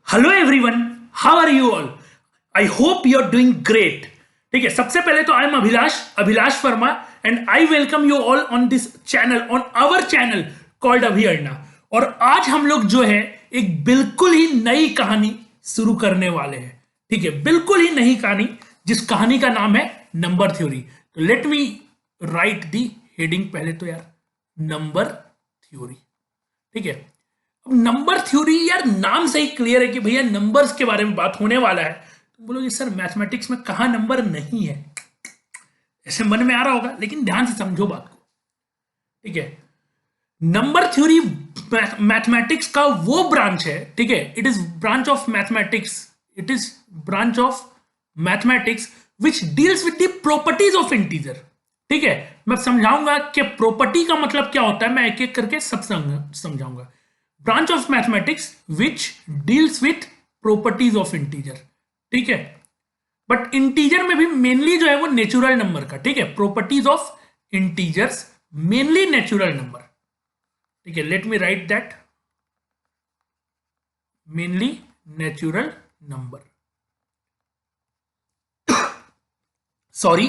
Hello everyone, how are you all? I hope you are doing great. ठीक है, सबसे पहले तो I am Abhilash Verma and I welcome you all on this channel, on our channel called Abhiarna. और आज हम लोग जो है एक बिल्कुल ही नई कहानी शुरू करने वाले हैं। ठीक है, बिल्कुल ही नई कहानी, जिस कहानी का नाम है नंबर थ्योरी। तो लेट मी राइट दी हेडिंग पहले तो यार, नंबर थ्योरी। ठीक है, नंबर थ्योरी यार नाम से ही क्लियर है कि भैया नंबर्स के बारे में बात होने वाला है। तो बोलोगे सर मैथमेटिक्स में कहा नंबर नहीं है, ऐसे मन में आ रहा होगा, लेकिन ध्यान से समझो बात को। ठीक है, नंबर थ्योरी मैथमेटिक्स का वो ब्रांच है। ठीक है, it is branch of mathematics, it is branch of mathematics which deals with the properties of integer. ठीक है, मैं समझाऊंगा कि प्रॉपर्टी का मतलब क्या होता है, मैं एक एक करके सब समझाऊंगा। Branch of mathematics which deals with properties of integer. ठीक है, बट इंटीजर में भी मेनली जो है वो नेचुरल नंबर का। ठीक है, properties of integers mainly natural number. ठीक है, let me right that, mainly natural number. Sorry,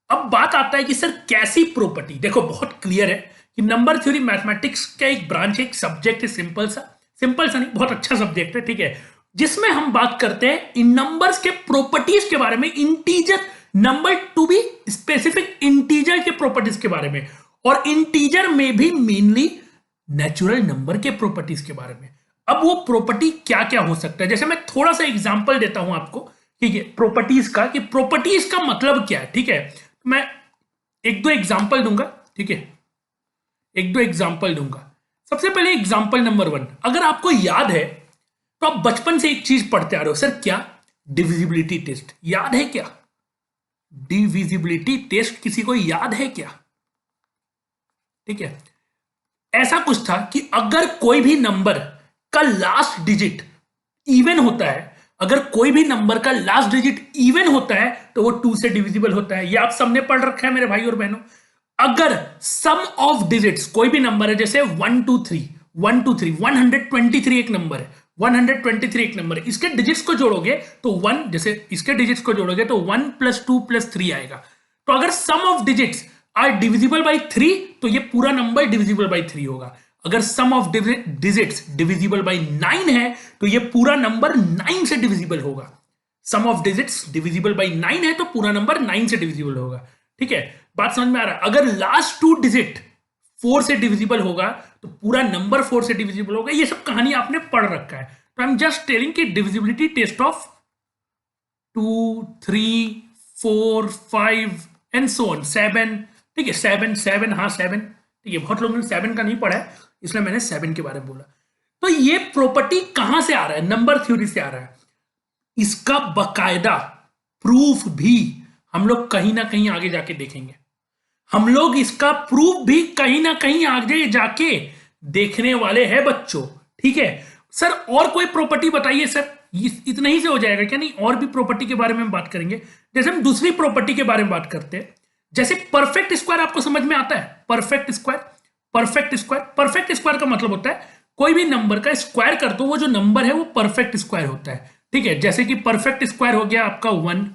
अब बात आता है कि सर कैसी प्रॉपर्टी। देखो बहुत क्लियर है कि नंबर थ्योरी मैथमेटिक्स का एक ब्रांच है, एक सब्जेक्ट है, सिंपल सा नहीं, बहुत अच्छा सब्जेक्ट है। ठीक है, जिसमें हम बात करते हैं इन नंबर्स के प्रॉपर्टीज के बारे में, integer number to be specific integer के प्रॉपर्टीज के बारे में, और इंटीजर में भी मेनली नेचुरल नंबर के प्रॉपर्टीज के बारे में। अब वो प्रॉपर्टी क्या क्या हो सकता है, जैसे मैं थोड़ा सा एग्जांपल देता हूं आपको। ठीक है, प्रॉपर्टीज का, कि प्रॉपर्टीज का मतलब क्या है। ठीक है, मैं एक दो एग्जांपल दूंगा। ठीक है, एक दो एग्जांपल दूंगा। सबसे पहले एग्जांपल नंबर 1, अगर आपको याद है तो आप बचपन से एक चीज पढ़ते आ रहे हो, सर क्या? Divisibility test. याद है क्या? डिविजिबिलिटी टेस्ट किसी को याद है क्या? ठीक है, ऐसा कुछ था कि अगर कोई भी नंबर का लास्ट डिजिट इवन होता है, अगर कोई भी नंबर का लास्ट डिजिट इवन होता है तो वो 2 से डिविजिबल होता है। ये आप सबने पढ़ रखा है मेरे भाई और बहनों। अगर सम ऑफ डिजिट्स, कोई भी नंबर है, जैसे 1 2 3 1 2 3 123 एक नंबर है, 123 एक नंबर है, इसके डिजिट्स को जोड़ोगे तो 1, जैसे इसके डिजिट्स को जोड़ोगे तो 1 + 2 + 3 आएगा। तो अगर sum of digits are divisible by 3 तो ये पूरा नंबर डिविजिबल बाई 3 होगा। अगर sum of digits divisible by 9 है तो ये पूरा नंबर 9 से डिविजिबल होगा। सम ऑफ डिजिट्स डिविजिबल बाई 9 है तो पूरा नंबर 9 से डिविजिबल होगा। ठीक है, बात समझ में आ रहा है? अगर लास्ट 2 डिजिट 4 से डिविजिबल होगा तो पूरा नंबर 4 से डिविजिबल होगा। ये सब कहानी आपने पढ़ रखा है। तो आई एम जस्ट टेलिंग कि divisibility test of 2 3 4 5 and so on 7। ठीक है, 7 हाँ 7। ठीक है, बहुत लोगों ने 7 का नहीं पढ़ा है, इसलिए मैंने 7 के बारे में बोला। तो ये प्रॉपर्टी कहां से आ रहा है? नंबर थ्योरी से आ रहा है। इसका बकायदा प्रूफ भी हम लोग कहीं ना कहीं आगे जाके देखेंगे। हम लोग इसका प्रूफ भी कहीं ना कहीं आगे जाके देखने वाले हैं बच्चों। ठीक है सर, और कोई प्रॉपर्टी बताइए सर। इतना ही से हो जाएगा क्या? नहीं, और भी प्रॉपर्टी के बारे में हम बात करेंगे। जैसे हम दूसरी प्रॉपर्टी के बारे में बात करते हैं, जैसे परफेक्ट स्क्वायर आपको समझ में आता है? Perfect square, perfect square, perfect square का मतलब होता है कोई भी नंबर का स्क्वायर कर दो, वो जो नंबर है वो परफेक्ट स्क्वायर होता है। ठीक है, जैसे कि परफेक्ट स्क्वायर हो गया आपका 1।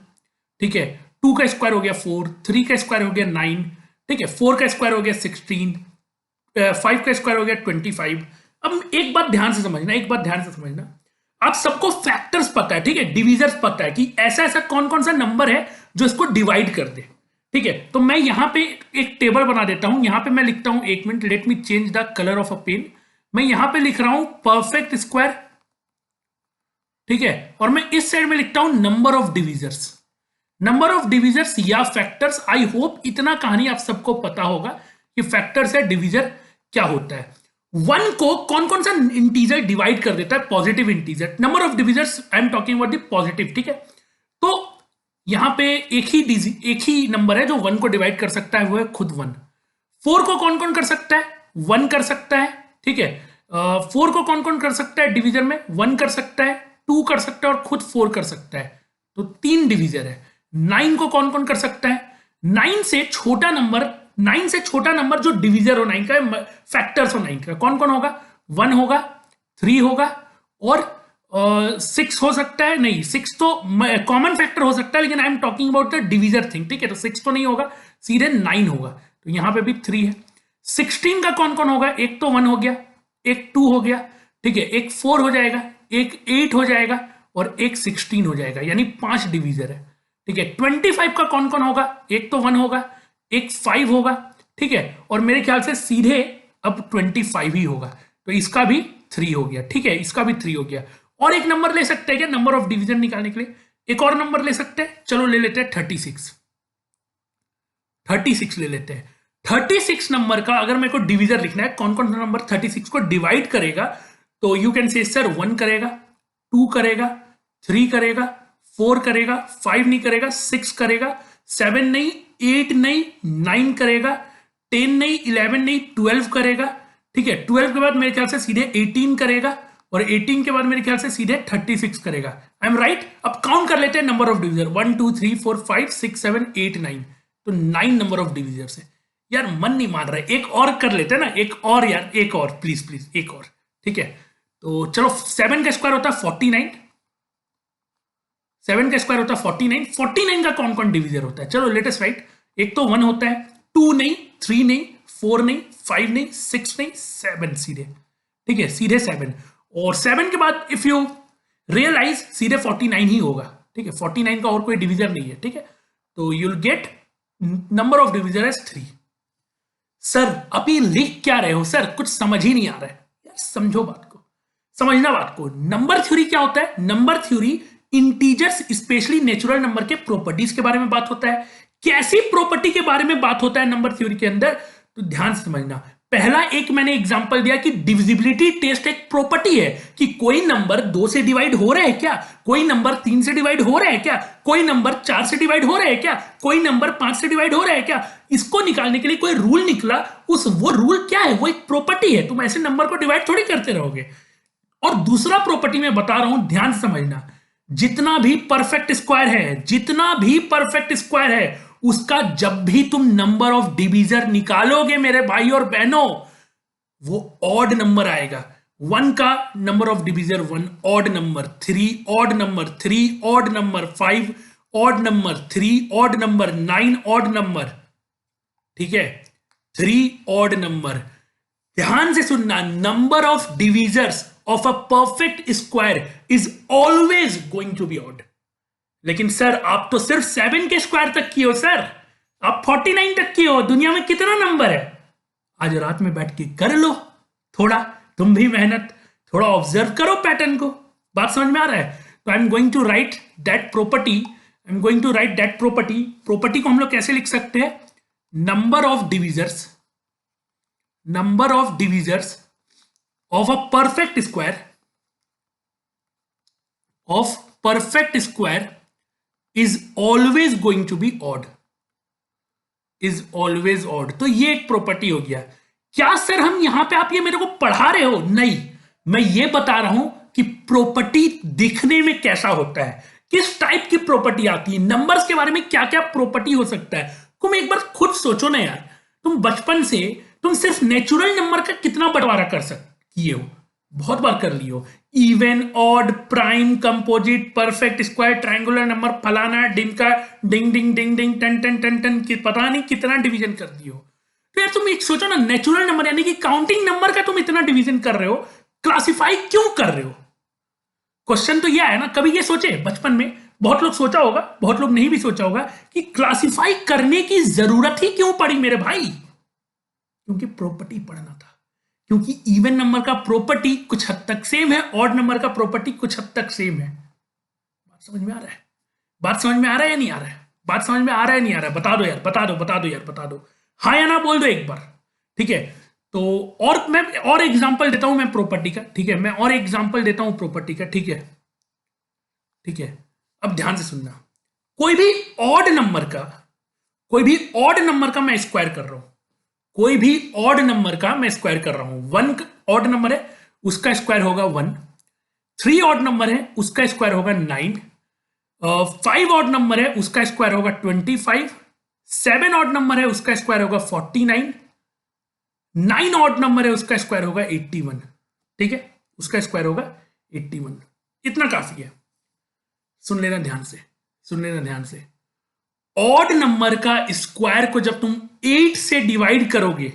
ठीक है, 2 का स्क्वायर हो गया 4, 3 का स्क्वायर हो गया 9। ठीक है, 4 का स्क्वायर हो गया 16, 5 का स्क्वायर हो गया 25। अब एक बात ध्यान से समझना, एक बात ध्यान से समझना, आप सबको फैक्टर्स पता है। ठीक है, डिविजर्स पता है कि ऐसा ऐसा कौन कौन सा नंबर है जो इसको डिवाइड कर दे। ठीक है, तो मैं यहां पे एक टेबल बना देता हूं। यहां पे मैं लिखता हूं, एक minute, let me change the colour of a pen. मैं यहां पे लिख रहा हूं परफेक्ट स्क्वायर। ठीक है, और मैं इस साइड में लिखता हूं number of divisors. Number of divisors या फैक्टर्स। आई होप इतना कहानी आप सबको पता होगा कि फैक्टर्स या डिविजर क्या होता है। 1 को कौन कौन सा इंटीजर डिवाइड कर देता है? Positive integer. Number of divisors I am talking about the positive. ठीक है, तो यहां पे एक ही नंबर है जो 1 को डिवाइड कर सकता है, वो है खुद 1। 4 को कौन कौन कर सकता है? 1 कर सकता है। ठीक है, 4 को कौन कौन कर सकता है डिवीजर में? 1 कर सकता है, 2 कर सकता है और खुद 4 कर सकता है। तो 3 डिवीजर है। 9 को कौन कौन कर सकता है? 9 से छोटा नंबर जो डिवीजर हो 9 का, फैक्टर्स हो 9 का, कौन कौन होगा? 1 होगा, 3 होगा और 6 हो सकता है, नहीं 6 तो कॉमन फैक्टर हो सकता है, लेकिन I am talking about the divisor thing, ठीक है। तो 6 तो नहीं होगा, सीधे 9 होगा, तो यहां पे भी 3 है। 16 का कौन कौन होगा, एक तो 1 हो गया, एक 2 हो गया, ठीक है, एक 4 हो जाएगा, एक 8 हो जाएगा और एक 16 हो जाएगा, यानी 5 डिविजर है, ठीक है। 25 का कौन कौन होगा, एक तो 1 होगा, एक 5 होगा, ठीक है, और मेरे ख्याल से सीधे अब 25 ही होगा, तो इसका भी 3 हो गया, ठीक है, इसका भी 3 हो गया। और एक नंबर ले सकते हैं क्या नंबर ऑफ डिवीजन निकालने के लिए, एक और नंबर ले सकते हैं, चलो ले लेते हैं 36। 36 ले लेते हैं। 36 नंबर का अगर मेरे को डिवीजर लिखना है, कौन कौन सा नंबर 36 को डिवाइड करेगा, तो यू कैन से सर 1 करेगा, 2 करेगा, 3 करेगा, 4 करेगा, 5 नहीं करेगा, 6 करेगा, 7 नहीं, 8 नहीं, 9 करेगा, 10 नहीं, 11 नहीं, 12 करेगा, ठीक है। 12 के बाद मेरे ख्याल से सीधे 18 करेगा और 18 के बाद मेरे ख्याल से सीधे 36 करेगा। I am right. अब काउंट कर लेते हैं नंबर ऑफ डिविजर, 1 2 3 4 5 6 7 8 9, तो 9 नंबर ऑफ डिविजर्स है। यार मन नहीं मान रहा है, एक और कर लेते हैं ना, एक और यार, एक और प्लीज प्लीज, एक और, ठीक है। तो चलो 7 का स्क्वायर होता है 49, 7 का स्क्वायर होता है 49, 49 का कौन कौन डिविजर होता है, चलो लेटेस्ट राइट। एक तो 1 होता है, 2 नहीं, 3 नहीं, 4 नहीं, 5 नहीं, 6 नहीं, 7 सीधे, ठीक है, सीधे 7। और 7 के बाद इफ यू रियलाइज सीधे 49 ही होगा, ठीक है, 49 का और कोई डिविजर नहीं है, ठीक है। तो you will get number of divisor as 3। Sir अभी लिख क्या रहे हो सर, कुछ समझ ही नहीं आ रहा है यार, समझो बात को, समझना बात को। नंबर थ्योरी क्या होता है, number theory integers specially natural number के प्रॉपर्टीज के बारे में बात होता है। कैसी प्रॉपर्टी के बारे में बात होता है नंबर थ्योरी के अंदर, तो ध्यान से समझना। पहला एक मैंने एग्जांपल दिया कि डिविजिबिलिटी टेस्ट एक प्रॉपर्टी है कि कोई नंबर 2 से डिवाइड हो रहे हैं क्या, कोई नंबर 3 से डिवाइड हो रहे हैं क्या, कोई नंबर 4 से डिवाइड हो रहे हैं क्या, कोई नंबर 5 से डिवाइड हो रहे हैं क्या। इसको निकालने के लिए कोई रूल निकला, वो रूल क्या है, वो एक प्रॉपर्टी है, तुम ऐसे नंबर को डिवाइड थोड़ी करते रहोगे। और दूसरा प्रॉपर्टी मैं बता रहा हूं, ध्यान से समझना, जितना भी परफेक्ट स्क्वायर है, जितना भी परफेक्ट स्क्वायर है, उसका जब भी तुम नंबर ऑफ डिवीजर निकालोगे मेरे भाई और बहनों, वो ऑड नंबर आएगा। 1 का number of divisor 1 odd number, 3 odd number, 3 odd number, 5 odd number, 3 odd number, 9 odd number, ठीक है, 3 ऑड नंबर। ध्यान से सुनना, number of divisors of a perfect square is always going to be odd. लेकिन sir आप तो सिर्फ 7 के स्क्वायर तक की हो सर, आप 49 तक की हो, दुनिया में कितना नंबर है, आज रात में बैठ के कर लो थोड़ा, तुम भी मेहनत, थोड़ा ऑब्जर्व करो पैटर्न को, बात समझ में आ रहा है। तो I am going to write that property, I am going to write that property. Property को हम लोग कैसे लिख सकते हैं, number of divisors, number of divisors of a perfect square, of perfect square is always going to be odd, is always odd. तो ये एक प्रॉपर्टी हो गया। क्या सर हम यहां पे आप ये मेरे को पढ़ा रहे हो, नहीं, मैं ये बता रहा हूं कि प्रॉपर्टी दिखने में कैसा होता है, किस टाइप की प्रॉपर्टी आती है, नंबर्स के बारे में क्या क्या प्रॉपर्टी हो सकता है। तुम एक बार खुद सोचो ना यार, तुम बचपन से तुम सिर्फ नेचुरल नंबर का कितना बंटवारा कर किए हो, बहुत बार कर लियो, even odd prime composite perfect square triangular number फलाना डिंका डिंग डिंग डिंग डिंग टन टन टन टन पता नहीं कितना डिवीजन कर दियो। तो यार तुम एक सोचो ना, नेचुरल नंबर यानी कि काउंटिंग नंबर का तुम इतना डिवीजन कर रहे हो, क्लासिफाई क्यों कर रहे हो। क्वेश्चन तो यह है ना, कभी ये सोचे बचपन में, बहुत लोग सोचा होगा, बहुत लोग नहीं भी सोचा होगा कि क्लासिफाई करने की जरूरत ही क्यों पड़ी मेरे भाई, क्योंकि प्रॉपर्टी पढ़ना था। क्योंकि इवन नंबर का प्रॉपर्टी कुछ हद तक सेम है, ऑड नंबर का प्रॉपर्टी कुछ हद तक सेम है। बात समझ में आ रहा है, बात समझ में आ रहा है या नहीं आ रहा है, बात समझ में आ रहा है नहीं आ रहा है, बता दो यार, बता दो, बता दो यार, बता दो, हाँ या ना बोल दो एक बार, ठीक है। तो और मैं और एग्जांपल देता हूं मैं प्रॉपर्टी का, ठीक है, मैं और एग्जांपल देता हूं प्रॉपर्टी का, ठीक है, ठीक है। अब ध्यान से सुनना, कोई भी ऑड नंबर का, कोई भी ऑड नंबर का मैं स्क्वायर कर रहा हूं, कोई भी ऑड नंबर का मैं स्क्वायर कर रहा हूं, 1 ऑड नंबर है उसका स्क्वायर होगा 1, 3 ऑड नंबर है उसका स्क्वायर होगा 9, 5 ऑड नंबर है उसका स्क्वायर होगा 25, 7 ऑड नंबर है उसका स्क्वायर होगा 49, 9 ऑड नंबर है उसका स्क्वायर होगा 81, ठीक है, उसका स्क्वायर होगा 81। इतना काफी है। सुन लेना ध्यान से, सुन लेना ध्यान से। ऑड नंबर का स्क्वायर को जब तुम 8 से डिवाइड करोगे,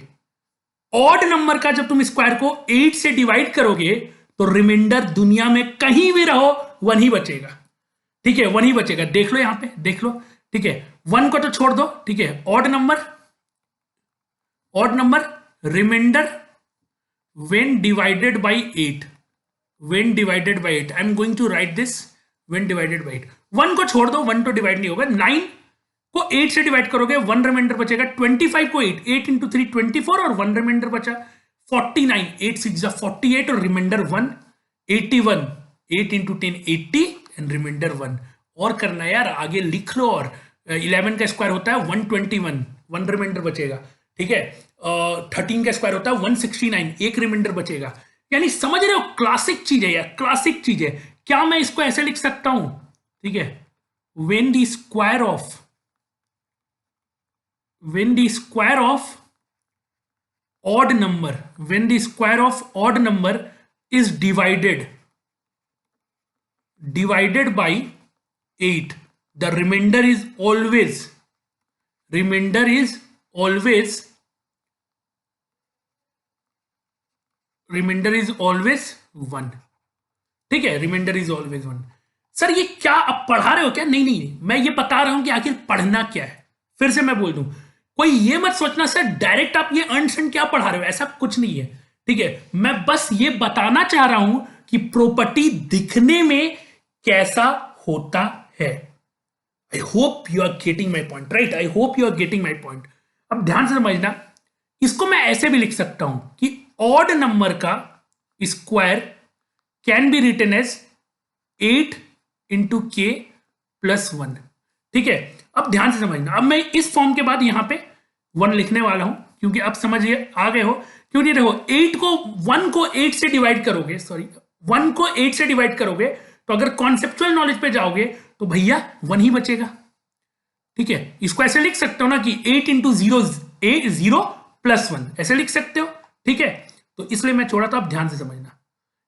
ऑड नंबर का जब तुम स्क्वायर को 8 से डिवाइड करोगे तो रिमाइंडर दुनिया में कहीं भी रहो 1 ही बचेगा। ठीक है, 1 ही बचेगा। देख लो यहां पे, देख लो। ठीक है, 1 को तो छोड़ दो। ठीक है, odd number, odd number reminder when divided by 8, when divided by 8, I am going to write this when divided by 8। 1 को छोड़ दो, 1 तो डिवाइड नहीं होगा। 9 को 8 से डिवाइड करोगे 1 रिमाइंडर बचेगा। 25 को 8 इंटू 3 24 और 1 रिमाइंडर बचा 49। 8 6 48 और रिमाइंडर 1 81। 8 into 10 80 and reminder 1। और करना यार, आगे लिख लो। और 11 का स्क्वायर होता है 121, 1 रिमाइंडर बचेगा। ठीक है, 13 का स्क्वायर होता है 169, 1 रिमाइंडर बचेगा। यानी समझ रहे हो, क्लासिक चीज है यार, क्लासिक चीज है। क्या मैं इसको ऐसे लिख सकता हूं? ठीक है, when the square of odd number, when the square of odd number is divided by 8, the remainder is always 1। ठीक है, रिमाइंडर इज ऑलवेज 1। सर ये क्या आप पढ़ा रहे हो क्या? नहीं नहीं, मैं ये बता रहा हूं कि आखिर पढ़ना क्या है। फिर से मैं बोल दूं, कोई ये मत सोचना सर डायरेक्ट आप ये अंशन क्या पढ़ा रहे हो, ऐसा कुछ नहीं है। ठीक है, मैं बस ये बताना चाह रहा हूं कि प्रॉपर्टी दिखने में कैसा होता है। I hope you are getting my point, right? I hope you are getting my point. अब ध्यान से समझना, इसको मैं ऐसे भी लिख सकता हूं कि ऑड नंबर का square can be written as 8 into K plus 1। ठीक है, अब ध्यान से समझना। अब मैं इस फॉर्म के बाद यहां पे 1 लिखने वाला हूं, क्योंकि अब समझिए आ गए हो। क्योंकि देखो 1 को 8 से डिवाइड करोगे, सॉरी 1 को 8 से डिवाइड करोगे तो अगर कॉन्सेप्चुअल नॉलेज पे जाओगे तो भैया 1 ही बचेगा। ठीक है, इसको ऐसे लिख सकते हो ना कि 8 इंटू 0 प्लस 1, ऐसे लिख सकते हो। ठीक है, तो इसलिए मैं छोड़ा था। अब ध्यान से समझना,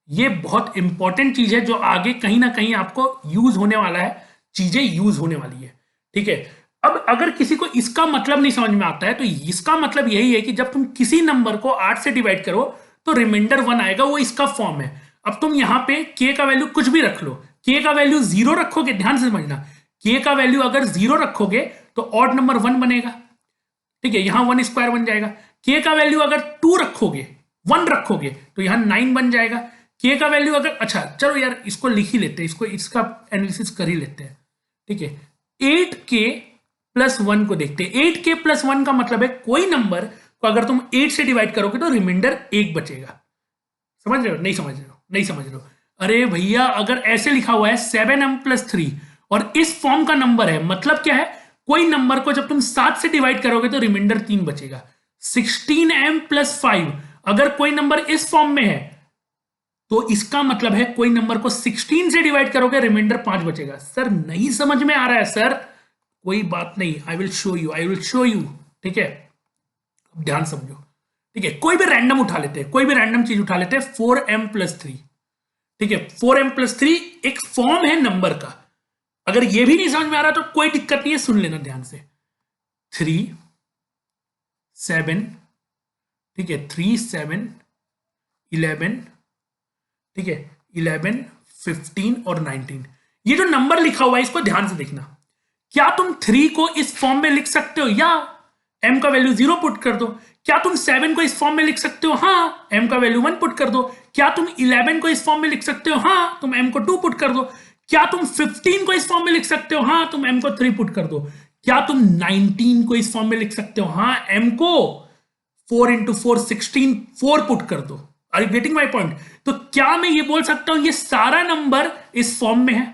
ये बहुत इंपॉर्टेंट चीज है जो आगे कहीं ना कहीं आपको यूज होने वाला है, चीजें यूज होने वाली है। ठीक है, अब अगर किसी को इसका मतलब नहीं समझ में आता है तो इसका मतलब यही है कि जब तुम किसी नंबर को 8 से डिवाइड करो तो रिमाइंडर 1 आएगा, वो इसका फॉर्म है। अब तुम यहां पे k का वैल्यू कुछ भी रख लो, k का वैल्यू 0 रखोगे, ध्यान से समझना, k का वैल्यू अगर 0 रखोगे तो ऑड नंबर 1 बनेगा। ठीक है, यहां 1 स्क्वायर बन जाएगा। k का वैल्यू अगर 2 रखोगे, 1 रखोगे तो यहां 9 बन जाएगा। k का वैल्यू अगर, अच्छा चलो यार इसको लिख ही लेते हैं, इसको इसका एनालिसिस कर ही लेते हैं। ठीक है, 8k प्लस 1 को देखते हैं। 8k प्लस 1 का मतलब है कोई नंबर को अगर तुम 8 से डिवाइड करोगे तो रिमाइंडर 1 बचेगा। समझ रहे हो? नहीं समझ रहे हो? नहीं समझ रहे हो? अरे भैया अगर ऐसे लिखा हुआ है 7m प्लस 3 और इस फॉर्म का नंबर है, मतलब क्या है, कोई नंबर को जब तुम 7 से डिवाइड करोगे तो रिमाइंडर 3 बचेगा। 16m प्लस 5, अगर कोई नंबर इस फॉर्म में है तो इसका मतलब है कोई नंबर को 16 से डिवाइड करोगे रिमाइंडर 5 बचेगा। सर नहीं समझ में आ रहा है सर, कोई बात नहीं, आई विल शो यू। ठीक है, अब ध्यान समझो। ठीक है, कोई भी रैंडम उठा लेते हैं, कोई भी रैंडम चीज उठा लेते हैं, 4m प्लस 3। ठीक है, 4m प्लस 3 एक फॉर्म है नंबर का। अगर ये भी नहीं समझ में आ रहा तो कोई दिक्कत नहीं है, सुन लेना ध्यान से। 3 7, ठीक है, 3 7 11, ठीक है, 11 15 और 19। ये जो नंबर लिखा हुआ है इसको ध्यान से देखना। क्या तुम 3 को इस फॉर्म में लिख सकते हो? या m का वैल्यू 0 पुट कर दो। क्या तुम 7 को इस फॉर्म में लिख सकते हो? हाँ, m का वैल्यू 1 पुट कर दो। क्या तुम 11 को इस फॉर्म में लिख सकते हो? हाँ, तुम m को 2 पुट कर दो। क्या तुम 15 को इस फॉर्म में लिख सकते हो? हाँ, तुम m को 3 पुट कर दो। क्या तुम 19 को इस फॉर्म में लिख सकते हो? हाँ, m को 4 इंटू 4 16 4 पुट कर दो। Are you getting my point? तो क्या मैं ये बोल सकता हूं ये सारा नंबर इस फॉर्म में है?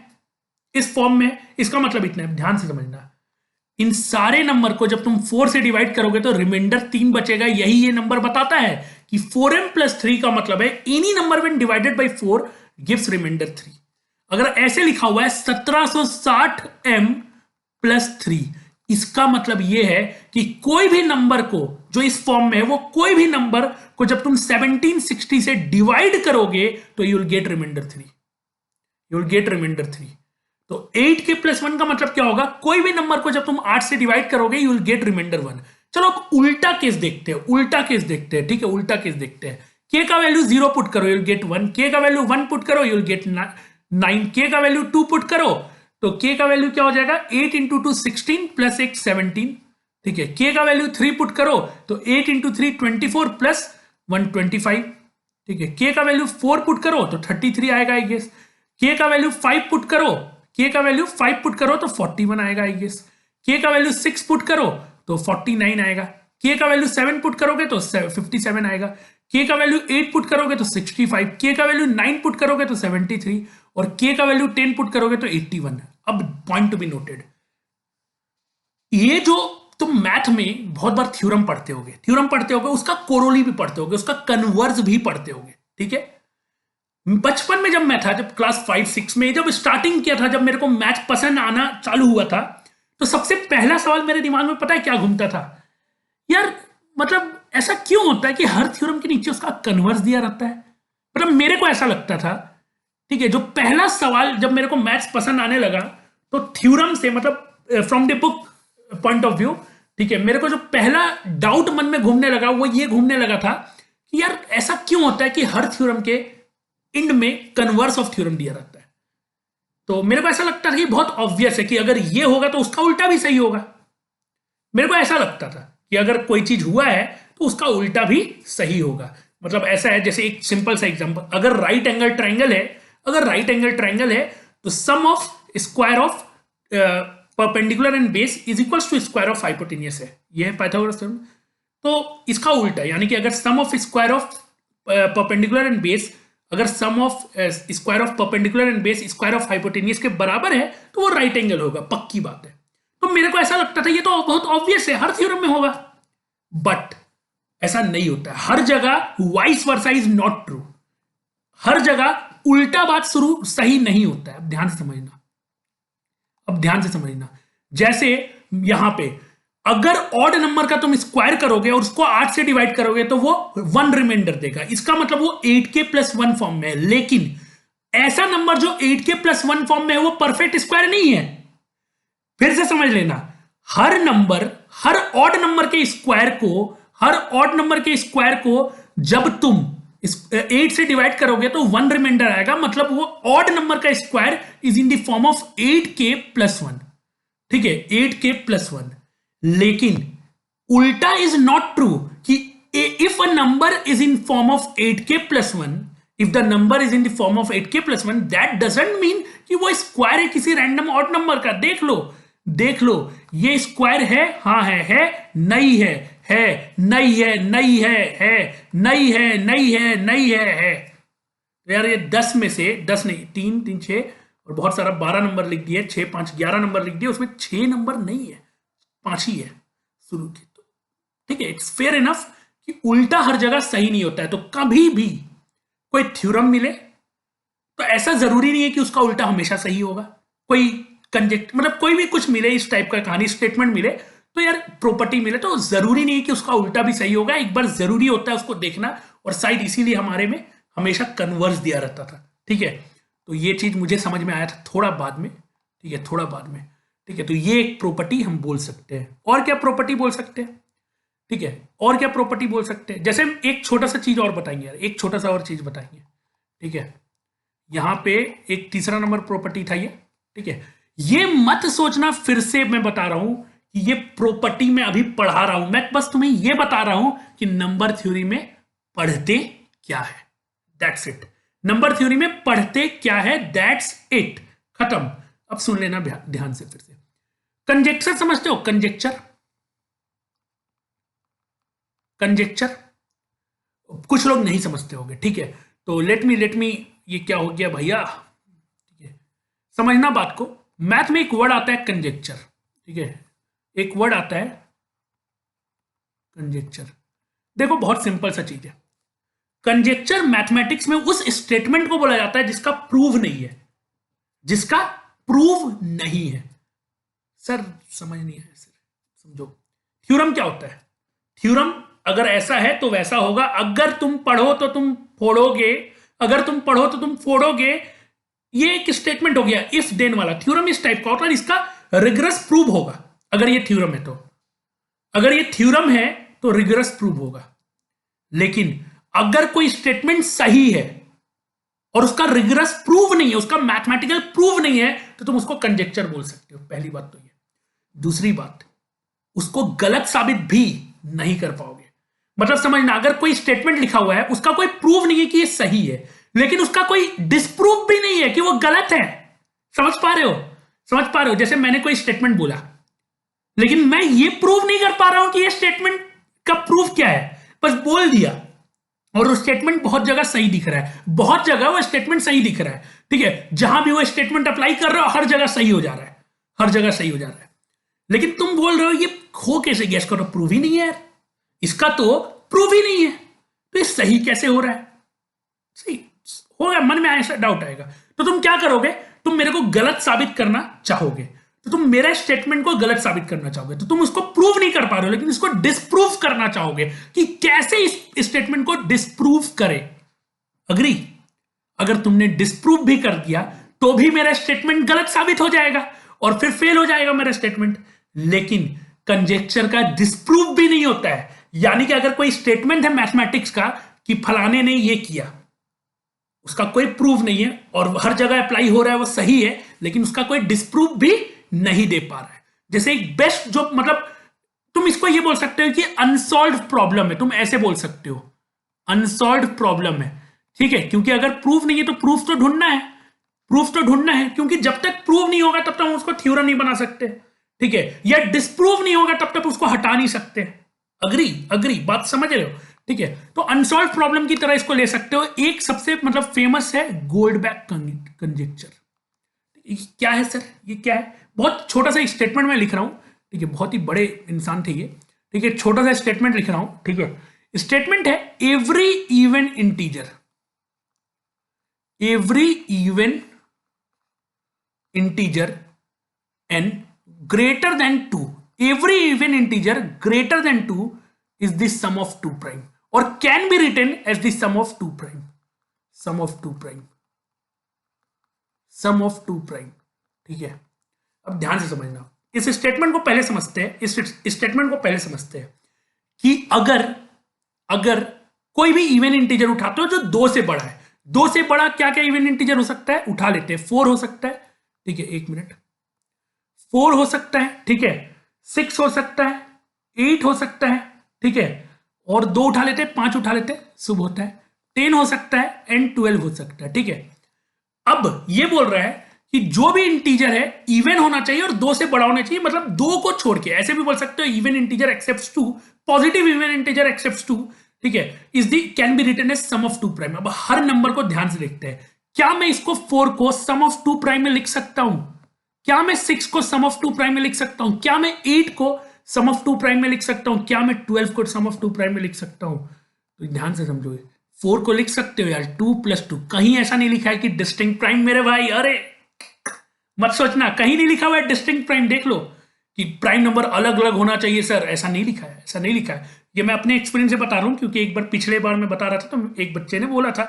इस फॉर्म में। इसका मतलब इतना है, ध्यान से समझना, इन सारे नंबर को जब तुम 4 से डिवाइड करोगे तो रिमाइंडर 3 बचेगा। यही ये नंबर बताता है कि 4m प्लस 3 का मतलब है any number when divided by 4 gives reminder 3। अगर ऐसे लिखा हुआ है 1760m प्लस 3, इसका मतलब यह है कि कोई भी नंबर को जो इस फॉर्म में है, वो कोई भी नंबर को जब तुम 1760 से डिवाइड करोगे तो you will get reminder 3। You will get reminder 3। तो 8k प्लस 1 का मतलब क्या होगा, कोई भी नंबर को जब तुम 8 से डिवाइड करोगे यू विल गेट रिमाइंडर 1। चलो अब उल्टा केस देखते हैं, उल्टा केस देखते हैं, ठीक है, उल्टा केस देखते हैं। k का वैल्यू 0 पुट करो, यू विल गेट 1। k का वैल्यू 1 पुट करो, यू विल गेट 9। k का वैल्यू 2 पुट करो, तो k का वैल्यू क्या हो जाएगा, 8 इंटू 2 16 प्लस 1 17। ठीक है, k का वैल्यू 3 पुट करो, तो 8 इंटू 3 24 प्लस 1 25। ठीक है, k का वैल्यू 4 पुट करो तो 33 आएगा आई गेस। k का वैल्यू 5 पुट करो, k का वैल्यू 5 पुट करो तो 41 आएगा आई गेस। k का वैल्यू 6 पुट करो तो 49 आएगा। k का वैल्यू 7 पुट करोगे तो 57 आएगा। k का वैल्यू 8 पुट करोगे तो 65। k का वैल्यू 9 पुट करोगे तो 73 और k का वैल्यू 10 पुट करोगे तो 81। अब पॉइंट टू बी नोटेड, ये जो तुम मैथ में बहुत बार थ्योरम पढ़ते होगे, थ्योरम पढ़ते होगे, उसका कोरोली भी पढ़ते होगे, उसका कन्वर्स भी पढ़ते होगे। ठीक है, बचपन में जब मैं था, जब क्लास 5-6 में जब स्टार्टिंग किया था, जब मेरे को मैथ पसंद आना चालू हुआ था, तो सबसे पहला सवाल मेरे दिमाग में पता है क्या घूमता था, यार मतलब ऐसा क्यों होता है कि हर थ्योरम के नीचे उसका कन्वर्स दिया रहता है। मतलब मेरे को ऐसा लगता था, ठीक है, जो पहला सवाल जब मेरे को मैथ्स पसंद आने लगा, तो थ्योरम से मतलब from the book point of view, ठीक है, मेरे को जो पहला डाउट मन में घूमने लगा वो ये घूमने लगा था कि यार ऐसा क्यों होता है कि हर थ्योरम के इंड में कन्वर्स ऑफ थ्योरम दिया रहता है। तो मेरे को ऐसा लगता था कि बहुत ऑब्वियस है कि अगर ये होगा तो उसका उल्टा भी सही होगा। मेरे को ऐसा लगता था कि अगर कोई चीज हुआ है तो उसका उल्टा भी सही होगा। मतलब ऐसा है, जैसे एक सिंपल सा एग्जांपल, अगर राइट एंगल ट्रायंगल है, अगर राइट एंगल ट्रायंगल है तो sum of square of perpendicular and base is equals to square of hypotenuse है, ये है पाइथागोरस थ्योरम। तो इसका उल्टा, यानी कि अगर sum of square of perpendicular and base, अगर sum of square of perpendicular and base square of hypotenuse के बराबर है तो वो राइट एंगल होगा, पक्की बात है। तो मेरे को ऐसा लगता था ये तो बहुत ऑब्वियस है, हर थ्योरम में होगा, बट ऐसा नहीं होता है। हर जगह vice versa is not true, हर जगह उल्टा बात शुरू सही नहीं होता है। अब ध्यान से समझना, अब ध्यान से समझना, जैसे यहां पे अगर ऑड नंबर का तुम स्क्वायर करोगे और उसको 8 से डिवाइड करोगे तो वो 1 रिमाइंडर देगा, इसका मतलब वो 8k प्लस 1 फॉर्म में है। लेकिन ऐसा नंबर जो 8k प्लस 1 फॉर्म में है वो परफेक्ट स्क्वायर नहीं है। फिर से समझ लेना, हर नंबर, हर ऑड नंबर के स्क्वायर को, हर ऑड नंबर के स्क्वायर को जब तुम 8 से डिवाइड करोगे तो 1 रिमाइंडर आएगा, मतलब वो ऑड नंबर का square is in the form of 8k plus 1। ठीक है, 8k प्लस 1। लेकिन उल्टा इज नॉट ट्रू कि if a number is in form of 8k plus 1, if the number is in the form of 8k plus 1, that doesn't mean कि वो square है किसी random odd number का। देख लो, देख लो, ये स्क्वायर है, हाँ है, नहीं है, नहीं है, नहीं है, नहीं है, नहीं है, नहीं है। तो यार ये 10 में से 10 नहीं, 3 3 6 और बहुत सारा 12 नंबर लिख दिए, 6 5 11 नंबर लिख दिए, उसमें 6 नंबर नहीं है, 5 ही है शुरू की। तो ठीक है, इट्स फेयर इनफ कि उल्टा हर जगह सही नहीं होता है। तो कभी भी कोई थ्योरम मिले तो ऐसा जरूरी नहीं है कि उसका उल्टा हमेशा सही होगा। कोई कंजेक्ट, मतलब कोई भी कुछ मिले, इस टाइप का कहानी स्टेटमेंट मिले, तो यार प्रॉपर्टी मिले, तो जरूरी नहीं है कि उसका उल्टा भी सही होगा। एक बार जरूरी होता है उसको देखना, और शायद इसीलिए हमारे में हमेशा कन्वर्स दिया रहता था। ठीक है, तो ये चीज मुझे समझ में आया था थोड़ा बाद में, ठीक है, थोड़ा बाद में। ठीक है, तो ये एक प्रॉपर्टी हम बोल सकते हैं। और क्या प्रॉपर्टी बोल सकते हैं, ठीक है, और क्या प्रॉपर्टी बोल सकते हैं, जैसे हम एक छोटा सा चीज और बताएंगे यार, एक छोटा सा और चीज बताएंगे। ठीक है, यहां पे एक तीसरा नंबर प्रॉपर्टी था ये। ठीक है, ये मत सोचना, फिर से मैं बता रहा हूं कि ये प्रॉपर्टी मैं अभी पढ़ा रहा हूं, मैं बस तुम्हें ये बता रहा हूं कि नंबर थ्योरी में पढ़ते क्या है, दैट्स इट। नंबर थ्योरी में पढ़ते क्या है, दैट्स इट, खत्म। अब सुन लेना ध्यान से फिर से। कंजेक्चर समझते हो, कंजेक्चर, कंजेक्चर कुछ लोग नहीं समझते होंगे। ठीक है, तो लेट मी, ये क्या हो गया भैया, ठीक है, समझना बात को। मैथ में एक वर्ड आता है कंजेक्चर, ठीक है, एक वर्ड आता है कंजेक्चर। देखो बहुत सिंपल सा चीज है, कंजेक्चर मैथमेटिक्स में उस स्टेटमेंट को बोला जाता है जिसका प्रूव नहीं है, जिसका प्रूव नहीं है। सर समझ नहीं है सर, समझो। थ्योरम क्या होता है, थ्योरम अगर ऐसा है तो वैसा होगा, अगर तुम पढ़ो तो तुम फोड़ोगे, अगर तुम पढ़ो तो तुम फोड़ोगे, ये एक स्टेटमेंट हो गया इफ देन वाला। थ्योरम इस टाइप का होता है, इसका रिगरस प्रूव होगा अगर ये थ्योरम है तो। अगर ये थ्योरम है तो रिगरस प्रूव होगा। लेकिन अगर कोई स्टेटमेंट सही है और उसका रिगरस प्रूव नहीं है, उसका मैथमेटिकल प्रूव नहीं है, तो तुम उसको कंजेक्चर बोल सकते हो। पहली बात तो ये। दूसरी बात, उसको गलत साबित भी नहीं कर पाओगे। मतलब समझना, अगर कोई स्टेटमेंट लिखा हुआ है, उसका कोई प्रूव नहीं है कि ये सही है, लेकिन उसका कोई डिस्प्रूव भी नहीं है कि वो गलत है। समझ पा रहे हो? समझ पा रहे हो? जैसे मैंने कोई स्टेटमेंट बोला, लेकिन मैं ये प्रूव नहीं कर पा रहा हूं कि ये स्टेटमेंट का प्रूफ क्या है, बस बोल दिया और वो स्टेटमेंट बहुत जगह सही दिख रहा है। बहुत जगह वो स्टेटमेंट सही दिख रहा है, ठीक है। जहां भी वो स्टेटमेंट अप्लाई कर रहे हो हर जगह सही हो जा रहा है, हर जगह सही हो जा रहा है। लेकिन तुम बोल रहे हो ये हो कैसे गया, इसका तो प्रूव ही नहीं है यार, इसका तो प्रूव ही नहीं है, तो ये सही कैसे हो रहा है? सही होगा, मन में ऐसा डाउट आएगा। तो तुम क्या करोगे? तुम मेरे को गलत साबित करना चाहोगे, तो तुम मेरे स्टेटमेंट को गलत साबित करना चाहोगे, तो तुम उसको प्रूव नहीं कर पा रहे हो, लेकिन इसको डिस्प्रूव करना चाहोगे कि कैसे इस स्टेटमेंट को डिस्प्रूव करे। अग्री? अगर तुमने डिस्प्रूव भी कर दिया तो भी मेरा स्टेटमेंट गलत साबित हो जाएगा और फिर फेल हो जाएगा मेरा स्टेटमेंट। लेकिन कंजेक्चर का डिस्प्रूव भी नहीं होता है। यानी कि अगर कोई स्टेटमेंट है मैथमेटिक्स का कि फलाने ने ये किया, उसका कोई प्रूफ नहीं है और हर जगह अप्लाई हो रहा है, वो सही है, लेकिन उसका कोई डिस्प्रूफ भी नहीं दे पा रहा है। जैसे एक बेस्ट जो, मतलब तुम इसको ये बोल सकते हो कि अनसॉल्व प्रॉब्लम है, तुम ऐसे बोल सकते हो अनसॉल्व प्रॉब्लम है, ठीक है। क्योंकि अगर प्रूफ नहीं है तो प्रूफ तो ढूंढना है, प्रूफ तो ढूंढना है, क्योंकि जब तक प्रूफ नहीं होगा तब तक हम उसको थ्योरम नहीं बना सकते, ठीक है। या डिस्प्रूव नहीं होगा तब तक उसको हटा नहीं सकते। अग्री? अग्री? बात समझ रहे हो? ठीक है। तो अनसॉल्व प्रॉब्लम की तरह इसको ले सकते हो। एक सबसे मतलब फेमस है गोल्डबैक कंजेक्चर। क्या है सर, ये क्या है? बहुत छोटा सा स्टेटमेंट मैं लिख रहा हूं, ठीक है। बहुत ही बड़े इंसान थे ये, ठीक है। छोटा सा स्टेटमेंट लिख रहा हूं, ठीक है। स्टेटमेंट है every even integer, every even integer n greater than 2, every even integer greater than 2 is the sum of 2 prime or can be written as the sum of 2 prime, sum of 2 prime, sum of 2 prime, ठीक है। अब ध्यान से समझना, इस statement को पहले समझते हैं, इस स्टेटमेंट को पहले समझते हैं कि अगर अगर कोई भी इवन इंटीजर उठाते हो जो 2 से बड़ा है, 2 से बड़ा क्या क्या इवन इंटीजर हो सकता है, उठा लेते हैं। 4 हो सकता है, ठीक है, एक मिनट, 4 हो सकता है, ठीक है, 6 हो सकता है, 8 हो सकता है, ठीक है, और 2 उठा लेते हैं, 5 उठा लेते हैं, शुभ होता है, 10 हो सकता है एंड 12 हो सकता है, ठीक है। अब ये बोल रहा है कि जो भी इंटीजर है इवन होना चाहिए और 2 से बड़ा होना चाहिए, मतलब 2 को छोड़ के। ऐसे भी बोल सकते हो even integer accepts 2, positive even integer accepts 2, ठीक है, is the can be written as sum of 2 prime. अब हर नंबर को ध्यान से देखते हैं। क्या मैं इसको 4 को सम ऑफ 2 प्राइम में लिख सकता हूं? क्या मैं 6 को सम ऑफ 2 प्राइम में लिख सकता हूं? क्या मैं 8 को सम ऑफ 2 प्राइम में लिख सकता हूं? क्या मैं 12 को सम ऑफ 2 प्राइम में लिख सकता हूं? तो ध्यान से समझो, 4 को लिख सकते हो यार, 2 + 2। कहीं ऐसा नहीं लिखा है कि डिस्टिंक्ट प्राइम मेरे भाई, अरे मत सोचना, कहीं नहीं लिखा हुआ है डिस्टिंक्ट प्राइम। देख लो कि प्राइम नंबर अलग अलग होना चाहिए सर, ऐसा नहीं लिखा है, ऐसा नहीं लिखा है। ये मैं अपने एक्सपीरियंस से बता रहा हूं, क्योंकि एक बार पिछले बार मैं बता रहा था तो एक बच्चे ने बोला था,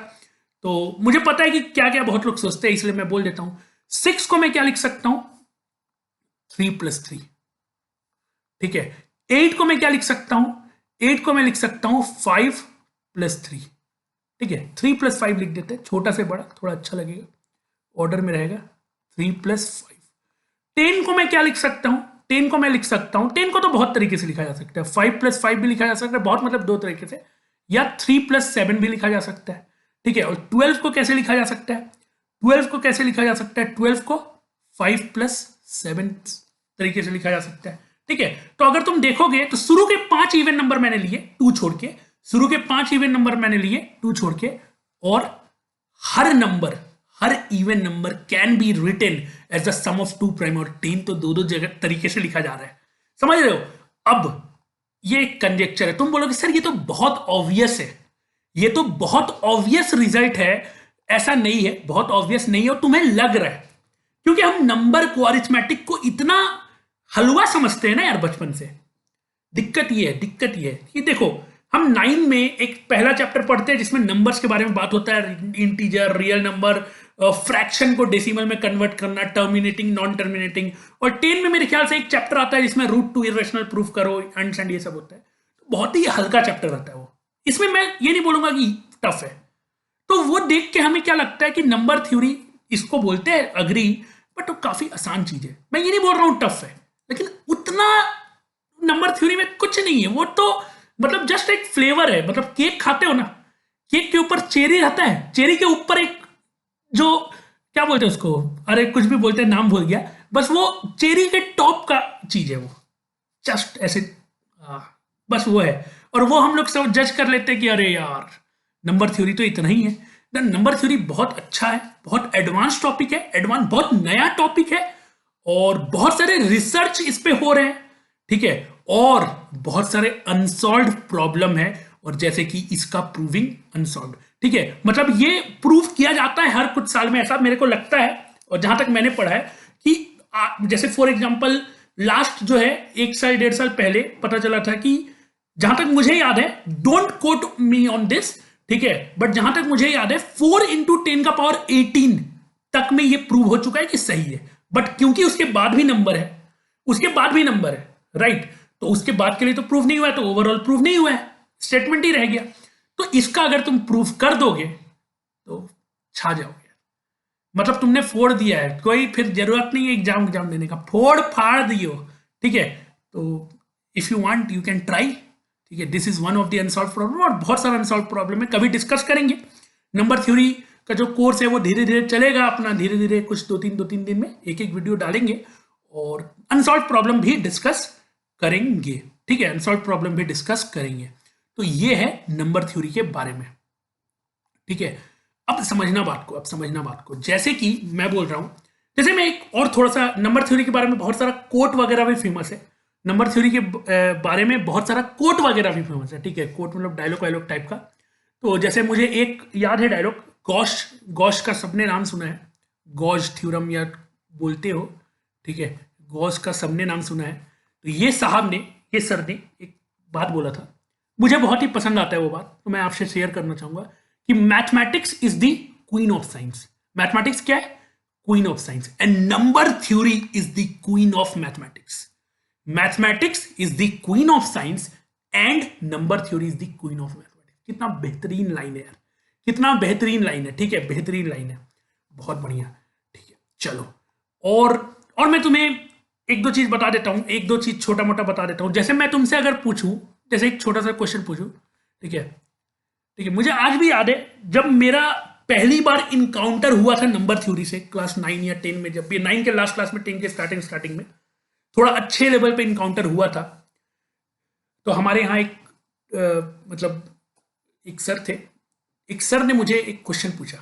तो मुझे पता है कि क्या क्या बहुत लोग सोचते हैं, इसलिए मैं बोल देता हूं। 6 को मैं क्या लिख सकता हूं? 3 + 3, ठीक है। 8 को मैं क्या लिख सकता हूं? 8 को मैं लिख सकता हूं 5 + 3, ठीक है। 3 + 5 लिख देते हैं, छोटा से बड़ा थोड़ा अच्छा लगेगा, ऑर्डर में रहेगा। 3 + 5। 10 को मैं क्या लिख सकता हूं? 10 को मैं लिख सकता हूं, 10 को तो बहुत तरीके से लिखा जा सकता है, 5 + 5 भी लिखा जा सकता है, बहुत मतलब 2 तरीके से, या 3 + 7 भी लिखा जा सकता है, ठीक है। और 12 को कैसे लिखा जा सकता है? 12 को कैसे लिखा जा सकता है? 12 को 5 + 7 तरीके से लिखा जा सकता है, ठीक है। तो अगर तुम देखोगे तो शुरू के 5 इवन नंबर मैंने लिए 2 छोड़ के, शुरू के 5 इवन नंबर मैंने लिए 2 छोड़ के, और हर नंबर, हर even number can be written as the sum of 2 prime, और 10 तो दो जगह तरीके से लिखा जा रहा है, समझ रहे हो? अब ये कंजेक्चर है। तुम बोलोगे सर ये तो बहुत ऑब्वियस है, ये तो बहुत ऑब्वियस रिजल्ट है। ऐसा नहीं है, बहुत ऑब्वियस नहीं है और तुम्हें लग रहा है, क्योंकि हम नंबर को, अरिथमेटिक को इतना हलवा समझते हैं ना यार बचपन से। दिक्कत ये है, दिक्कत ये है कि देखो, हम 9 में एक पहला चैप्टर पढ़ते हैं जिसमें नंबर्स के बारे में बात होता है, इंटीजर, रियल नंबर, फ्रैक्शन को डेसिमल में कन्वर्ट करना, टर्मिनेटिंग, नॉन टर्मिनेटिंग, और 10 में मेरे ख्याल से एक चैप्टर आता है जिसमें रूट टू इरेशनल प्रूफ करो, एंड ये सब होता है। तो बहुत ही हल्का चैप्टर रहता है वो, इसमें मैं ये नहीं बोलूंगा कि टफ है। तो वो देख के हमें क्या लगता है कि नंबर थ्योरी इसको बोलते हैं, अग्री, बट वो काफी आसान चीज है। मैं ये नहीं बोल रहा हूं टफ है, लेकिन उतना नंबर थ्योरी में कुछ नहीं है। वो तो मतलब जस्ट एक फ्लेवर है। मतलब केक खाते हो ना, केक के ऊपर चेरी रहता है, चेरी के ऊपर एक जो क्या बोलते हैं उसको, अरे कुछ भी बोलते हैं, नाम भूल गया, बस वो चेरी के टॉप का चीज है वो, जस्ट ऐसे बस वो है। और वो हम लोग सब जज कर लेते हैं कि अरे यार नंबर थ्योरी तो इतना ही है। नंबर थ्योरी बहुत अच्छा है, बहुत एडवांस टॉपिक है, एडवांस बहुत नया टॉपिक है, और बहुत सारे रिसर्च इस पे हो रहे हैं, ठीक है, और बहुत सारे अनसॉल्व प्रॉब्लम है, और जैसे कि इसका प्रूविंग अनसॉल्व, ठीक है, मतलब ये प्रूव किया जाता है हर कुछ साल में, ऐसा मेरे को लगता है। और जहां तक मैंने पढ़ा है कि जैसे फॉर एग्जांपल लास्ट जो है 1 साल 1.5 साल पहले पता चला था कि, जहां तक मुझे याद है, don't quote me on this, ठीक है, बट जहां तक मुझे याद है 4 × 10⁻18 तक में ये प्रूव हो चुका है कि सही है। बट क्योंकि उसके बाद भी नंबर है, उसके बाद भी नंबर है, राइट, तो उसके बाद के लिए तो प्रूव नहीं हुआ है, तो ओवरऑल प्रूव नहीं हुआ है, स्टेटमेंट ही रह गया। तो इसका अगर तुम प्रूव कर दोगे तो छा जाओगे। मतलब तुमने फोड़ दिया है, कोई फिर जरूरत नहीं है एग्जाम देने का, फोड़ फाड़ दियो, ठीक है। तो if you want you can try, ठीक है। This is one of the unsolved problem, और बहुत सारा अनसॉल्व प्रॉब्लम है, कभी डिस्कस करेंगे। नंबर थ्योरी का जो कोर्स है वो धीरे धीरे चलेगा अपना, धीरे धीरे कुछ 2-3 दिन में एक वीडियो डालेंगे, और अनसॉल्व प्रॉब्लम भी डिस्कस करेंगे, ठीक है, अनसॉल्व प्रॉब्लम भी डिस्कस करेंगे। तो ये है नंबर थ्योरी के बारे में, ठीक है। अब समझना बात को, जैसे कि मैं बोल रहा हूं, जैसे मैं एक और थोड़ा सा नंबर थ्योरी के बारे में, बहुत सारा कोट वगैरह भी फेमस है नंबर थ्योरी के बारे में, बहुत सारा कोट वगैरह भी फेमस है, ठीक है। कोट मतलब डायलॉग टाइप का। तो जैसे मुझे एक याद है डायलॉग, गॉश का सबने नाम सुना है, गॉश थ्योरम या बोलते हो, ठीक है, गॉश का सबने नाम सुना है। तो ये साहब ने, ये सर ने एक बात बोला था, मुझे बहुत ही पसंद आता है वो बात, तो मैं आपसे शेयर करना चाहूंगा कि mathematics is the queen of science. Mathematics क्या है? Queen of science, and number theory is the queen of mathematics. Mathematics is the queen of science and number theory is the queen of mathematics. कितना बेहतरीन line है यार, कितना बेहतरीन line है, ठीक है, बेहतरीन लाइन है, बहुत बढ़िया, ठीक है। चलो, और मैं तुम्हें एक दो चीज बता देता हूं, एक दो चीज छोटा मोटा बता देता हूं। जैसे मैं तुमसे अगर पूछूं, जैसे एक छोटा सा क्वेश्चन पूछूं, ठीक है, मुझे आज भी याद है जब मेरा पहली बार इनकाउंटर हुआ था नंबर थ्योरी से, क्लास 9 या 10 में, जब ये 9 के लास्ट क्लास में, 10 के स्टार्टिंग में थोड़ा अच्छे लेवल पे इनकाउंटर हुआ था। तो हमारे यहाँ एक मतलब एक सर थे, एक सर ने मुझे एक क्वेश्चन पूछा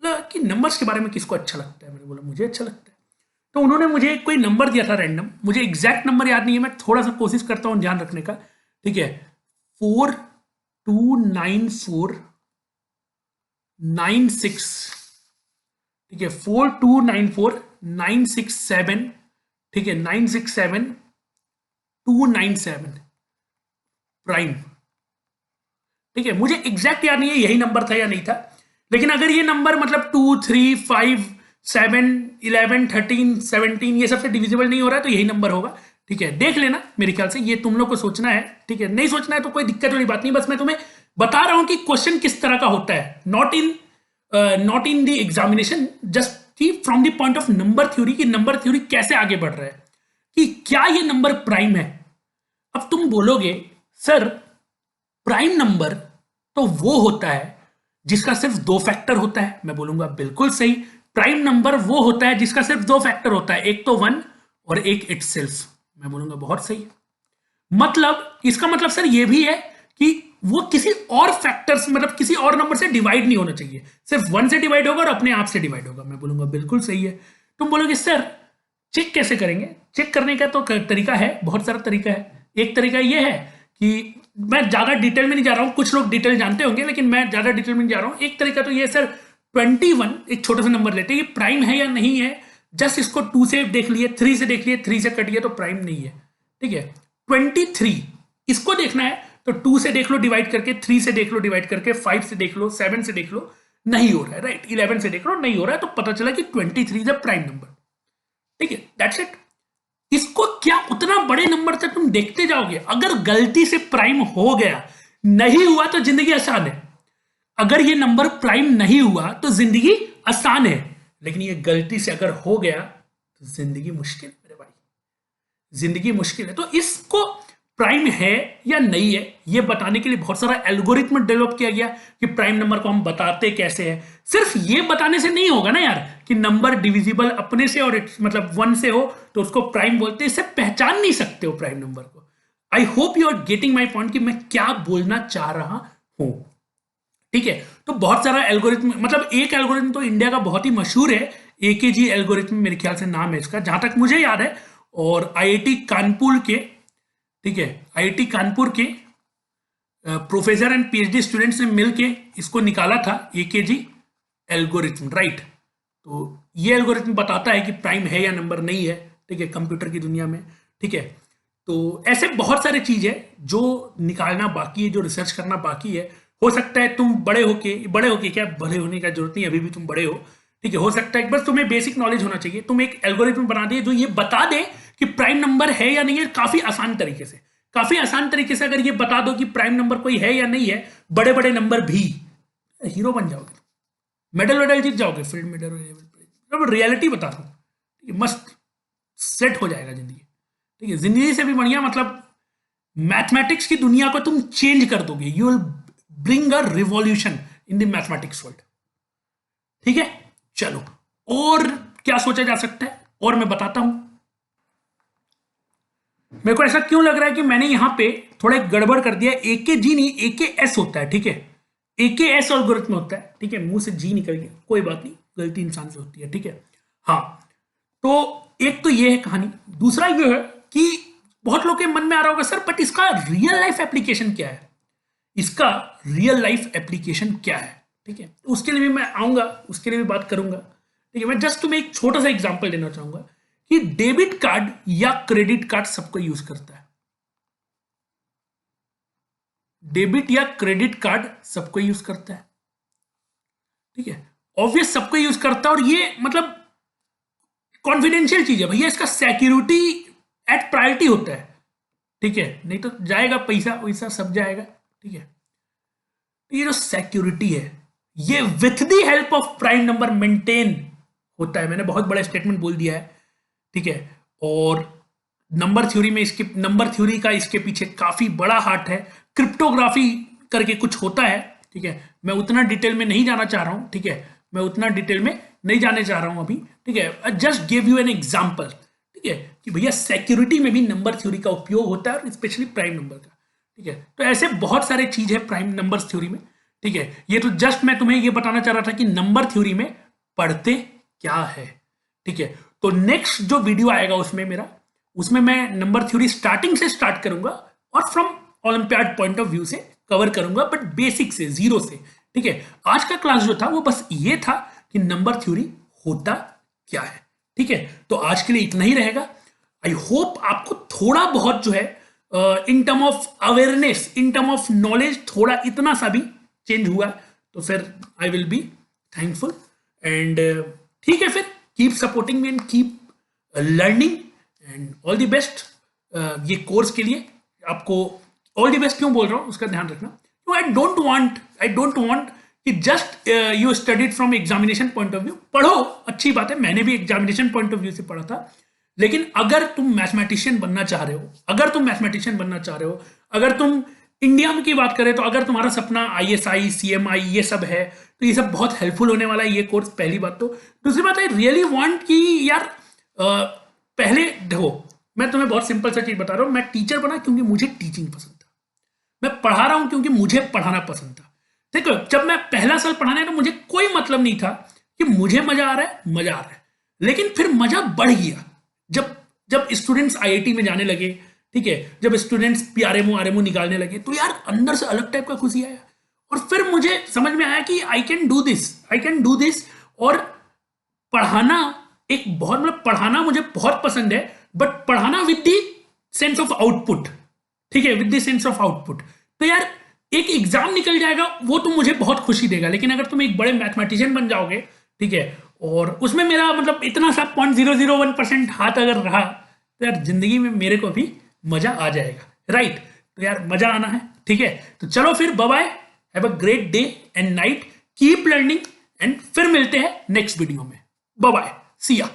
कि नंबर्स के बारे में किसको अच्छा लगता है। मैंने बोला मुझे अच्छा लगता है। तो उन्होंने मुझे कोई नंबर दिया था रैंडम, मुझे एग्जैक्ट नंबर याद नहीं है, मैं थोड़ा सा कोशिश करता हूँ ध्यान रखने का, ठीक है, 429496, ठीक है, 4294967, ठीक है, 967297 प्राइम, ठीक है। मुझे एग्जैक्ट याद नहीं है यही नंबर था या नहीं था, लेकिन अगर ये नंबर मतलब 2, 3, 5, 7, 11, 13, 17 ये सबसे डिविजिबल नहीं हो रहा है तो यही नंबर होगा, ठीक है। देख लेना, मेरे ख्याल से ये तुम लोग को सोचना है, ठीक है, नहीं सोचना है तो कोई दिक्कत वाली बात नहीं, बस मैं तुम्हें बता रहा हूं कि क्वेश्चन किस तरह का होता है, not in the examination, just कि from the point of number theory, कि नंबर थ्योरी कैसे आगे बढ़ रहा है, कि क्या ये नंबर प्राइम है। अब तुम बोलोगे सर प्राइम नंबर तो वो होता है जिसका सिर्फ 2 फैक्टर होता है। मैं बोलूंगा बिल्कुल सही, प्राइम नंबर वो होता है जिसका सिर्फ 2 फैक्टर होता है, एक तो 1 और एक इटसेल्फ। मैं बोलूंगा बहुत सही। मतलब इसका मतलब सर ये भी है कि वो किसी और फैक्टर्स, मतलब किसी और नंबर से डिवाइड नहीं होना चाहिए, सिर्फ 1 से डिवाइड होगा और अपने आप से डिवाइड होगा। मैं बोलूंगा बिल्कुल सही है। तुम बोलोगे सर चेक कैसे करेंगे? चेक करने का तो तरीका है, बहुत सारा तरीका है। एक तरीका ये है कि मैं ज्यादा डिटेल में नहीं जा रहा हूं, कुछ लोग डिटेल जानते होंगे लेकिन मैं ज्यादा डिटेल में नहीं जा रहा हूं। एक तरीका तो ये सर 21 एक छोटा सा नंबर लेते हैं, ये प्राइम है या नहीं है, जस्ट इसको 2 से देख लिए, 3 से देख लिए, 3 से कट गया तो प्राइम नहीं है, ठीक है। 23 इसको देखना है तो 2 से देख लो डिवाइड करके, 3 से देख लो डिवाइड करके, 5 से देख लो, 7 से देख लो, नहीं हो रहा है, राइट, 11 से देख रहा हूं नहीं हो रहा है, तो पता चला कि 23 इज अ प्राइम नंबर, ठीक है, दैट्स इट। इसको क्या उतना बड़े नंबर तक तुम देखते जाओगे? अगर गलती से प्राइम हो गया, नहीं हुआ तो जिंदगी आसान है। अगर ये नंबर प्राइम नहीं हुआ तो जिंदगी आसान है, लेकिन ये गलती से अगर हो गया तो जिंदगी मुश्किल है मेरे भाई, जिंदगी मुश्किल है। तो इसको प्राइम है या नहीं है ये बताने के लिए बहुत सारा एल्गोरिथम डेवलप किया गया कि प्राइम नंबर को हम बताते कैसे हैं। सिर्फ ये बताने से नहीं होगा ना यार कि नंबर डिविजिबल अपने से और मतलब 1 से हो तो उसको प्राइम बोलते हैं, इससे पहचान नहीं सकते हो प्राइम नंबर को। I hope you are getting my point कि मैं क्या बोलना चाह रहा हूं, ठीक है। तो बहुत सारा एल्गोरिथम, मतलब एक एल्गोरिथम तो इंडिया का बहुत ही मशहूर है, एकेजी एल्गोरिथम मेरे ख्याल से नाम है इसका, जहां तक मुझे याद है, और आईआईटी कानपुर के, ठीक है, आईआईटी कानपुर के प्रोफेसर एंड पीएचडी स्टूडेंट्स ने मिलके इसको निकाला था, एकेजी एल्गोरिथम, राइट। तो ये एल्गोरिथम बताता है कि प्राइम है या नंबर नहीं है, ठीक है, कंप्यूटर की दुनिया में, ठीक है। तो ऐसे बहुत सारे चीज है जो निकालना बाकी है, जो रिसर्च करना बाकी है। हो सकता है तुम बड़े होके क्या, बड़े होने का जरूरत नहीं, अभी भी तुम बड़े हो, ठीक है। हो सकता है बस तुम्हें बेसिक नॉलेज होना चाहिए, तुम एक एल्गोरिथम बना दे जो ये बता दे कि प्राइम नंबर है या नहीं है, काफी आसान तरीके से, काफी आसान तरीके से अगर ये बता दो कि प्राइम नंबर कोई है या नहीं है, बड़े बड़े नंबर भी, हीरो बन जाओगे, मेडल वेडल जीत जाओगे, फील्ड मेडल, मतलब रियलिटी बता दो, ठीक है, मस्त सेट हो जाएगा जिंदगी, ठीक है। जिंदगी से भी बढ़िया, मतलब मैथमेटिक्स की दुनिया को तुम चेंज कर दोगे, you will bring a revolution in the mathematics world, ठीक है। चलो, और क्या सोचा जा सकता है, और मैं बताता हूं। मेरे को ऐसा क्यों लग रहा है कि मैंने यहां पे थोड़ा गड़बड़ कर दिया, एके जी नहीं एके एस होता है, ठीक है, एके एस एल्गोरिथम होता है, ठीक है, मुंह से जी निकल गया, कोई बात नहीं, गलती इंसान से होती है, ठीक है। हाँ, तो एक तो ये है कहानी, दूसरा ये है कि बहुत लोग के मन में आ रहा होगा सर बट इसका रियल लाइफ एप्लीकेशन क्या है, इसका रियल लाइफ एप्लीकेशन क्या है, ठीक है। तो उसके लिए भी मैं आऊंगा, उसके लिए भी बात करूंगा, ठीक है। मैं जस्ट तुम्हें एक छोटा सा एग्जांपल देना चाहूंगा कि डेबिट कार्ड या क्रेडिट कार्ड सबको यूज करता है, डेबिट या क्रेडिट कार्ड सबको यूज करता है, ठीक है, ऑब्वियस सबको यूज करता है, और ये मतलब कॉन्फिडेंशियल चीज है भैया, इसका सिक्योरिटी एट प्रायोरिटी होता है, ठीक है, नहीं तो जाएगा पैसा वैसा सब जाएगा, ठीक है। तो ये जो सिक्योरिटी है ये with the help of prime number maintain होता है, मैंने बहुत बड़ा स्टेटमेंट बोल दिया है, ठीक है। और नंबर थ्योरी में इसके, नंबर थ्योरी का इसके पीछे काफी बड़ा हाथ है, क्रिप्टोग्राफी करके कुछ होता है, ठीक है। मैं उतना डिटेल में नहीं जाना चाह रहा हूं, ठीक है, मैं उतना डिटेल में नहीं जाने जा रहा हूं अभी, ठीक है। Just give you an example, ठीक है, कि भैया सिक्योरिटी में भी नंबर थ्योरी का उपयोग होता है, और स्पेशली प्राइम नंबर का, ठीक है। तो ऐसे बहुत सारे चीज है प्राइम नंबर थ्योरी में, ठीक है। ये तो जस्ट मैं तुम्हें ये बताना चाह रहा था कि नंबर थ्योरी में पढ़ते क्या है, ठीक है। तो नेक्स्ट जो वीडियो आएगा उसमें मेरा, उसमें मैं नंबर थ्योरी स्टार्टिंग से स्टार्ट करूंगा और from olympiad point of view से कवर करूंगा, बट बेसिक से, जीरो से, ठीक है। आज का क्लास जो था वो बस ये था कि नंबर थ्योरी होता क्या है, ठीक है। तो आज के लिए इतना ही रहेगा। आई होप आपको थोड़ा बहुत जो है in term of awareness, in term of knowledge, थोड़ा इतना सा भी चेंज हुआ, तो फिर I will be thankful, and ठीक है, फिर keep supporting me and keep learning, and all the best. ये कोर्स के लिए आपको ऑल द बेस्ट क्यों बोल रहा हूं उसका ध्यान रखना, आई डोंट वांट कि just you studied from examination point of view. पढ़ो, अच्छी बात है, मैंने भी एग्जामिनेशन पॉइंट ऑफ व्यू से पढ़ा था, लेकिन अगर तुम मैथमेटिशियन बनना चाह रहे हो, अगर तुम इंडिया में की बात करें, तो अगर तुम्हारा सपना ISI CMI ये सब है, तो ये सब बहुत हेल्पफुल होने वाला है ये कोर्स, पहली बात। तो दूसरी बात, आई रियली वांट कि यार पहले देखो, मैं तुम्हें बहुत सिंपल सा चीज बता रहा हूं, मैं टीचर बना क्योंकि मुझे टीचिंग पसंद था, मैं पढ़ा रहा हूं क्योंकि मुझे पढ़ाना पसंद था। देखो, जब मैं पहला साल पढ़ाने तो मुझे कोई मतलब नहीं था कि मुझे मजा आ रहा है, लेकिन फिर मजा बढ़ गया जब स्टूडेंट्स IIT में जाने लगे, ठीक है, जब स्टूडेंट्स PRMO निकालने लगे, तो यार अंदर से अलग टाइप का खुशी आया, और फिर मुझे समझ में आया कि आई कैन डू दिस। और पढ़ाना एक बहुत, मतलब पढ़ाना मुझे बहुत पसंद है, बट पढ़ाना with the sense of output, ठीक है, with the sense of output. तो यार एक एग्जाम निकल जाएगा वो तो मुझे बहुत खुशी देगा, लेकिन अगर तुम एक बड़े मैथमेटिशियन बन जाओगे, ठीक है, और उसमें मेरा मतलब इतना सा 0.001% हाथ अगर रहा, तो यार जिंदगी में मेरे को भी मजा आ जाएगा, राइट? तो यार मजा आना है, ठीक है। तो चलो फिर, bye bye, have a great day and night, keep learning, and फिर मिलते हैं नेक्स्ट वीडियो में। बाय बाय, सी या।